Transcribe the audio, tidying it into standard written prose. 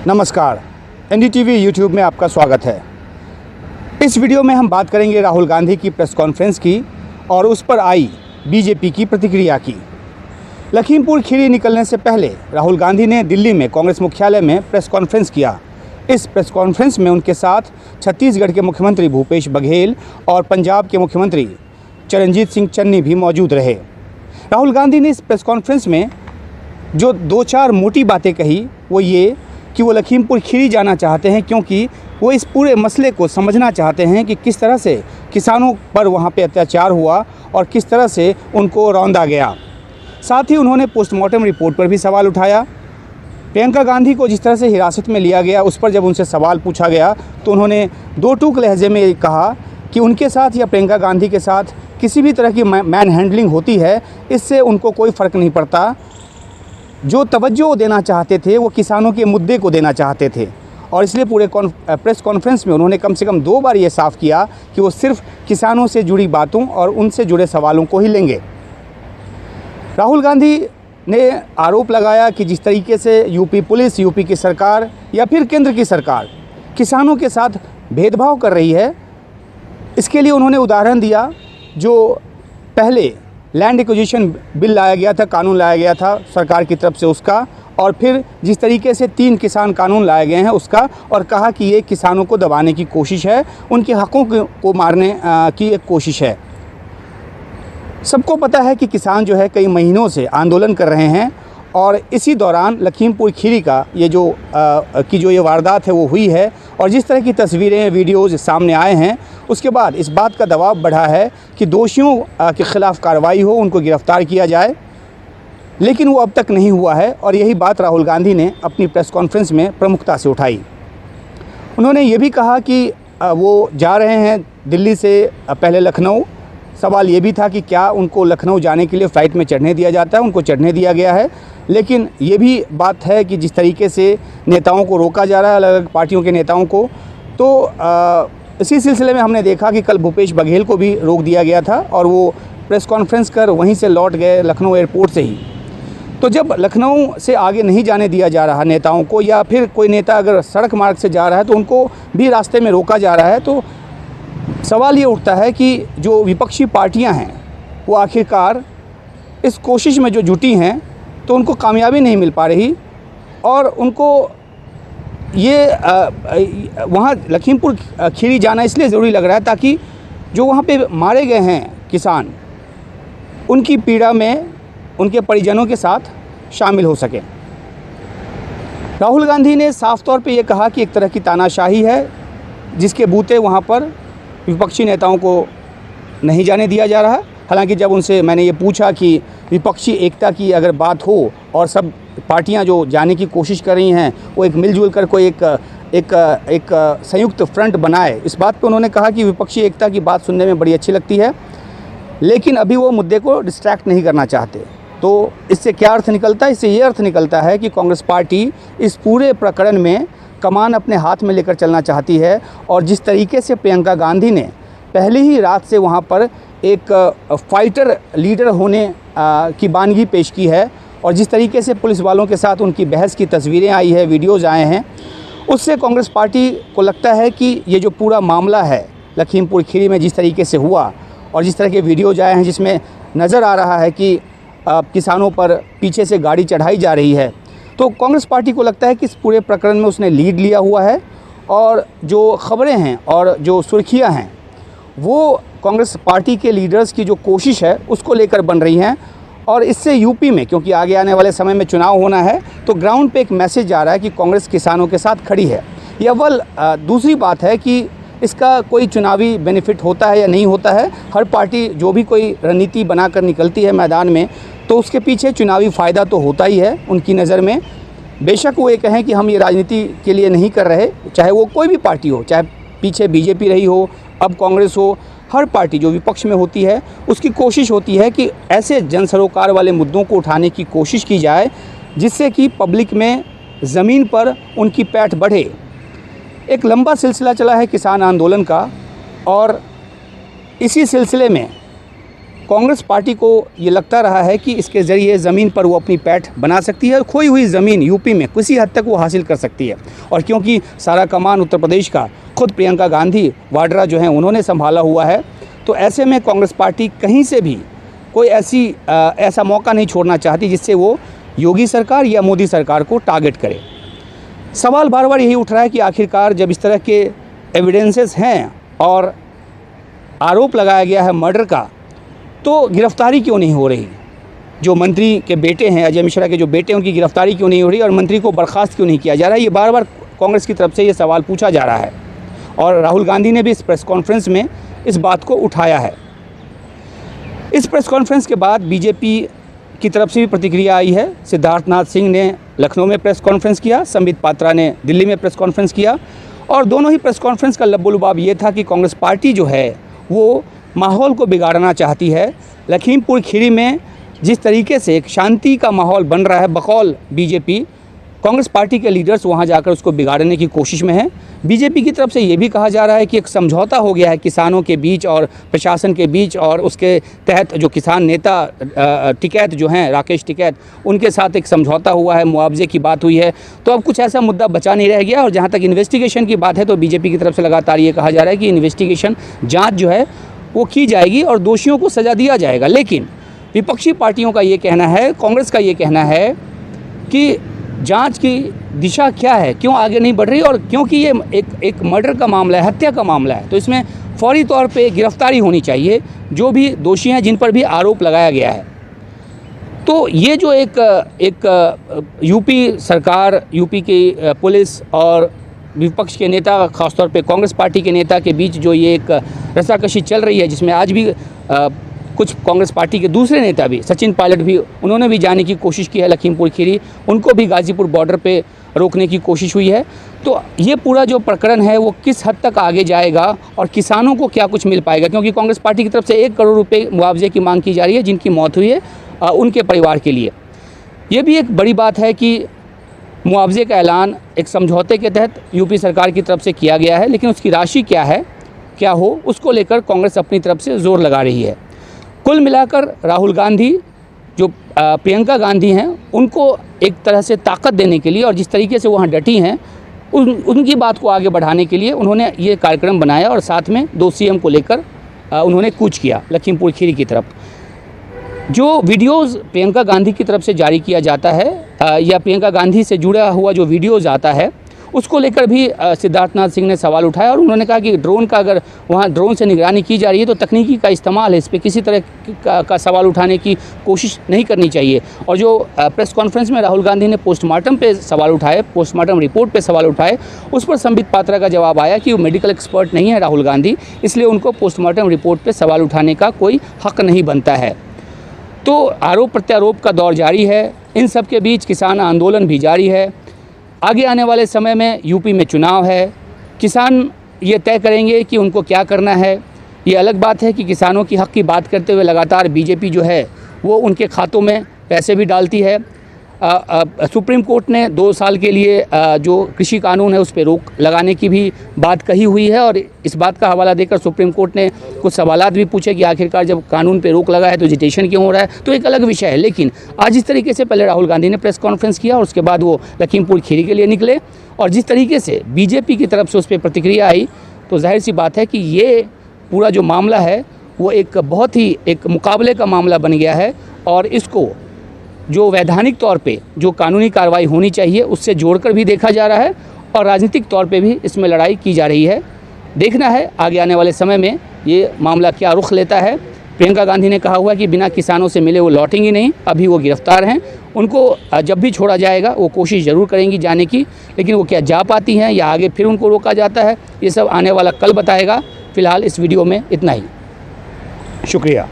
नमस्कार, NDTV YouTube में आपका स्वागत है। इस वीडियो में हम बात करेंगे राहुल गांधी की प्रेस कॉन्फ्रेंस की और उस पर आई बीजेपी की प्रतिक्रिया की। लखीमपुर खीरी निकलने से पहले राहुल गांधी ने दिल्ली में कांग्रेस मुख्यालय में प्रेस कॉन्फ्रेंस किया। इस प्रेस कॉन्फ्रेंस में उनके साथ छत्तीसगढ़ के मुख्यमंत्री भूपेश बघेल और पंजाब के मुख्यमंत्री चरणजीत सिंह चन्नी भी मौजूद रहे। राहुल गांधी ने इस प्रेस कॉन्फ्रेंस में जो 2-4 मोटी बातें कही वो ये कि वो लखीमपुर खीरी जाना चाहते हैं, क्योंकि वो इस पूरे मसले को समझना चाहते हैं कि किस तरह से किसानों पर वहाँ पे अत्याचार हुआ और किस तरह से उनको रौंदा गया। साथ ही उन्होंने पोस्टमार्टम रिपोर्ट पर भी सवाल उठाया। प्रियंका गांधी को जिस तरह से हिरासत में लिया गया, उस पर जब उनसे सवाल पूछा गया तो उन्होंने दो टूक लहजे में कहा कि उनके साथ या प्रियंका गांधी के साथ किसी भी तरह की मैन हैंडलिंग होती है, इससे उनको कोई फ़र्क नहीं पड़ता। जो तवज्जो देना चाहते थे वो किसानों के मुद्दे को देना चाहते थे, और इसलिए पूरे प्रेस कॉन्फ्रेंस में उन्होंने कम से कम 2 बार ये साफ़ किया कि वो सिर्फ किसानों से जुड़ी बातों और उनसे जुड़े सवालों को ही लेंगे। राहुल गांधी ने आरोप लगाया कि जिस तरीके से यूपी पुलिस, यूपी की सरकार या फिर केंद्र की सरकार किसानों के साथ भेदभाव कर रही है, इसके लिए उन्होंने उदाहरण दिया जो पहले लैंड एक्विजिशन बिल लाया गया था, कानून लाया गया था सरकार की तरफ से उसका, और फिर जिस तरीके से 3 किसान कानून लाए गए हैं उसका, और कहा कि ये किसानों को दबाने की कोशिश है, उनके हकों को मारने की एक कोशिश है। सबको पता है कि किसान जो है कई महीनों से आंदोलन कर रहे हैं, और इसी दौरान लखीमपुर खीरी का ये वारदात है वो हुई है, और जिस तरह की तस्वीरें, वीडियोज़ सामने आए हैं, उसके बाद इस बात का दबाव बढ़ा है कि दोषियों के ख़िलाफ़ कार्रवाई हो, उनको गिरफ़्तार किया जाए, लेकिन वो अब तक नहीं हुआ है। और यही बात राहुल गांधी ने अपनी प्रेस कॉन्फ्रेंस में प्रमुखता से उठाई। उन्होंने ये भी कहा कि वो जा रहे हैं दिल्ली से पहले लखनऊ। सवाल ये भी था कि क्या उनको लखनऊ जाने के लिए फ़्लाइट में चढ़ने दिया जाता है, उनको चढ़ने दिया गया है, लेकिन ये भी बात है कि जिस तरीके से नेताओं को रोका जा रहा है, अलग अलग पार्टियों के नेताओं को, तो इसी सिलसिले में हमने देखा कि कल भूपेश बघेल को भी रोक दिया गया था और वो प्रेस कॉन्फ्रेंस कर वहीं से लौट गए लखनऊ एयरपोर्ट से ही। तो जब लखनऊ से आगे नहीं जाने दिया जा रहा नेताओं को, या फिर कोई नेता अगर सड़क मार्ग से जा रहा है तो उनको भी रास्ते में रोका जा रहा है, तो सवाल ये उठता है कि जो विपक्षी पार्टियां हैं वो आखिरकार इस कोशिश में जो जुटी हैं तो उनको कामयाबी नहीं मिल पा रही, और उनको ये वहाँ लखीमपुर खीरी जाना इसलिए ज़रूरी लग रहा है ताकि जो वहाँ पे मारे गए हैं किसान, उनकी पीड़ा में उनके परिजनों के साथ शामिल हो सकें। राहुल गांधी ने साफ तौर पे ये कहा कि एक तरह की तानाशाही है जिसके बूते वहाँ पर विपक्षी नेताओं को नहीं जाने दिया जा रहा। हालांकि जब उनसे मैंने ये पूछा कि विपक्षी एकता की अगर बात हो और सब पार्टियां जो जाने की कोशिश कर रही हैं वो एक मिलजुल कर कोई एक संयुक्त फ्रंट बनाए, इस बात पे उन्होंने कहा कि विपक्षी एकता की बात सुनने में बड़ी अच्छी लगती है, लेकिन अभी वो मुद्दे को डिस्ट्रैक्ट नहीं करना चाहते। तो इससे क्या अर्थ निकलता है? इससे ये अर्थ निकलता है कि कांग्रेस पार्टी इस पूरे प्रकरण में कमान अपने हाथ में लेकर चलना चाहती है, और जिस तरीके से प्रियंका गांधी ने पहले ही रात से वहाँ पर एक फाइटर लीडर होने की बानगी पेश की है, और जिस तरीके से पुलिस वालों के साथ उनकी बहस की तस्वीरें आई है, वीडियोज़ आए हैं, उससे कांग्रेस पार्टी को लगता है कि ये जो पूरा मामला है लखीमपुर खीरी में जिस तरीके से हुआ, और जिस तरह के वीडियोज़ आए हैं जिसमें नज़र आ रहा है कि किसानों पर पीछे से गाड़ी चढ़ाई जा रही है, तो कांग्रेस पार्टी को लगता है कि इस पूरे प्रकरण में उसने लीड लिया हुआ है, और जो ख़बरें हैं और जो सुर्खियां हैं वो कांग्रेस पार्टी के लीडर्स की जो कोशिश है उसको लेकर बन रही हैं। और इससे यूपी में, क्योंकि आगे आने वाले समय में चुनाव होना है, तो ग्राउंड पे एक मैसेज जा रहा है कि कांग्रेस किसानों के साथ खड़ी है। ये अव्वल दूसरी बात है कि इसका कोई चुनावी बेनिफिट होता है या नहीं होता है। हर पार्टी जो भी कोई रणनीति बनाकर निकलती है मैदान में, तो उसके पीछे चुनावी फ़ायदा तो होता ही है उनकी नज़र में। बेशक वो ये कहें कि हम ये राजनीति के लिए नहीं कर रहे, चाहे वो कोई भी पार्टी हो, चाहे पीछे बीजेपी रही हो, अब कांग्रेस हो, हर पार्टी जो विपक्ष में होती है उसकी कोशिश होती है कि ऐसे जन सरोकार वाले मुद्दों को उठाने की कोशिश की जाए जिससे कि पब्लिक में ज़मीन पर उनकी पैठ बढ़े। एक लंबा सिलसिला चला है किसान आंदोलन का, और इसी सिलसिले में कांग्रेस पार्टी को ये लगता रहा है कि इसके ज़रिए ज़मीन पर वो अपनी पैठ बना सकती है और खोई हुई ज़मीन यूपी में किसी हद तक वो हासिल कर सकती है। और क्योंकि सारा कमान उत्तर प्रदेश का खुद प्रियंका गांधी वाड्रा जो हैं उन्होंने संभाला हुआ है, तो ऐसे में कांग्रेस पार्टी कहीं से भी कोई ऐसा मौका नहीं छोड़ना चाहती जिससे वो योगी सरकार या मोदी सरकार को टारगेट करे। सवाल बार बार यही उठ रहा है कि आखिरकार जब इस तरह के एविडेंसेस हैं और आरोप लगाया गया है मर्डर का, तो गिरफ्तारी क्यों नहीं हो रही? जो मंत्री के बेटे हैं, अजय मिश्रा के जो बेटे हैं, उनकी गिरफ्तारी क्यों नहीं हो रही और मंत्री को बर्खास्त क्यों नहीं किया जा रहा है? ये बार बार कांग्रेस की तरफ से ये सवाल पूछा जा रहा है और राहुल गांधी ने भी इस प्रेस कॉन्फ्रेंस में इस बात को उठाया है। इस प्रेस कॉन्फ्रेंस के बाद बीजेपी की तरफ से भी प्रतिक्रिया आई है। सिद्धार्थनाथ सिंह ने लखनऊ में प्रेस कॉन्फ्रेंस किया, संबित पात्रा ने दिल्ली में प्रेस कॉन्फ्रेंस किया और दोनों ही प्रेस कॉन्फ्रेंस का लब्बो-लुबाब ये था कि कांग्रेस पार्टी जो है वो माहौल को बिगाड़ना चाहती है। लखीमपुर खीरी में जिस तरीके से एक शांति का माहौल बन रहा है बकौल बीजेपी, कांग्रेस पार्टी के लीडर्स वहां जाकर उसको बिगाड़ने की कोशिश में हैं। बीजेपी की तरफ से ये भी कहा जा रहा है कि एक समझौता हो गया है किसानों के बीच और प्रशासन के बीच, और उसके तहत जो किसान नेता टिकैत जो हैं, राकेश टिकैत, उनके साथ एक समझौता हुआ है, मुआवजे की बात हुई है। तो अब कुछ ऐसा मुद्दा बचा नहीं रह गया। और जहाँ तक इन्वेस्टिगेशन की बात है तो बीजेपी की तरफ से लगातार ये कहा जा रहा है कि इन्वेस्टिगेशन जाँच जो है वो की जाएगी और दोषियों को सज़ा दिया जाएगा। लेकिन विपक्षी पार्टियों का ये कहना है, कांग्रेस का ये कहना है कि जांच की दिशा क्या है, क्यों आगे नहीं बढ़ रही, और क्योंकि ये एक मर्डर का मामला है, हत्या का मामला है, तो इसमें फौरी तौर पे गिरफ्तारी होनी चाहिए जो भी दोषी हैं, जिन पर भी आरोप लगाया गया है। तो ये जो एक यूपी सरकार, यूपी की पुलिस और विपक्ष के नेता, खासतौर पे कांग्रेस पार्टी के नेता के बीच जो ये एक रस्साकशी चल रही है, जिसमें आज भी कुछ कांग्रेस पार्टी के दूसरे नेता भी, सचिन पायलट भी, उन्होंने भी जाने की कोशिश की है लखीमपुर खीरी, उनको भी गाजीपुर बॉर्डर पे रोकने की कोशिश हुई है। तो ये पूरा जो प्रकरण है वो किस हद तक आगे जाएगा और किसानों को क्या कुछ मिल पाएगा, क्योंकि कांग्रेस पार्टी की तरफ से 1 करोड़ रुपये मुआवजे की मांग की जा रही है जिनकी मौत हुई है उनके परिवार के लिए। ये भी एक बड़ी बात है कि मुआवजे का ऐलान एक समझौते के तहत यूपी सरकार की तरफ से किया गया है, लेकिन उसकी राशि क्या है, क्या हो, उसको लेकर कांग्रेस अपनी तरफ से जोर लगा रही है। कुल मिलाकर राहुल गांधी जो प्रियंका गांधी हैं, उनको एक तरह से ताकत देने के लिए और जिस तरीके से वहाँ डटी हैं उनकी बात को आगे बढ़ाने के लिए उन्होंने ये कार्यक्रम बनाया और साथ में 2 सीएम को लेकर उन्होंने कूच किया लखीमपुर खीरी की तरफ। जो वीडियोज़ प्रियंका गांधी की तरफ से जारी किया जाता है या प्रियंका गांधी से जुड़ा हुआ जो वीडियोज़ आता है, उसको लेकर भी सिद्धार्थनाथ सिंह ने सवाल उठाया और उन्होंने कहा कि ड्रोन का, अगर वहाँ ड्रोन से निगरानी की जा रही है तो तकनीकी का इस्तेमाल है, इस पर किसी तरह का सवाल उठाने की कोशिश नहीं करनी चाहिए। और जो प्रेस कॉन्फ्रेंस में राहुल गांधी ने पोस्टमार्टम पे सवाल उठाए, पोस्टमार्टम रिपोर्ट पे सवाल उठाए, उस पर संबित पात्रा का जवाब आया कि वो मेडिकल एक्सपर्ट नहीं है राहुल गांधी, इसलिए उनको पोस्टमार्टम रिपोर्ट पर सवाल उठाने का कोई हक नहीं बनता है। तो आरोप प्रत्यारोप का दौर जारी है। इन सब के बीच किसान आंदोलन भी जारी है। आगे आने वाले समय में यूपी में चुनाव है, किसान ये तय करेंगे कि उनको क्या करना है। ये अलग बात है कि किसानों की हक की बात करते हुए लगातार बीजेपी जो है वो उनके खातों में पैसे भी डालती है। सुप्रीम कोर्ट ने 2 साल के लिए जो कृषि कानून है उस पर रोक लगाने की भी बात कही हुई है और इस बात का हवाला देकर सुप्रीम कोर्ट ने कुछ सवालात भी पूछे कि आखिरकार जब कानून पे रोक लगा है तो एजिटेशन क्यों हो रहा है, तो एक अलग विषय है। लेकिन आज इस तरीके से पहले राहुल गांधी ने प्रेस कॉन्फ्रेंस किया और उसके बाद वो लखीमपुर खीरी के लिए निकले और जिस तरीके से बीजेपी की तरफ से उस पर प्रतिक्रिया आई, तो जाहिर सी बात है कि ये पूरा जो मामला है वो एक बहुत ही एक मुकाबले का मामला बन गया है और इसको जो वैधानिक तौर पे जो कानूनी कार्रवाई होनी चाहिए उससे जोड़कर भी देखा जा रहा है और राजनीतिक तौर पे भी इसमें लड़ाई की जा रही है। देखना है आगे आने वाले समय में ये मामला क्या रुख लेता है। प्रियंका गांधी ने कहा हुआ कि बिना किसानों से मिले वो लौटेंगी नहीं, अभी वो गिरफ्तार हैं, उनको जब भी छोड़ा जाएगा वो कोशिश ज़रूर करेंगी जाने की, लेकिन वो क्या जा पाती हैं या आगे फिर उनको रोका जाता है, ये सब आने वाला कल बताएगा। फ़िलहाल इस वीडियो में इतना ही, शुक्रिया।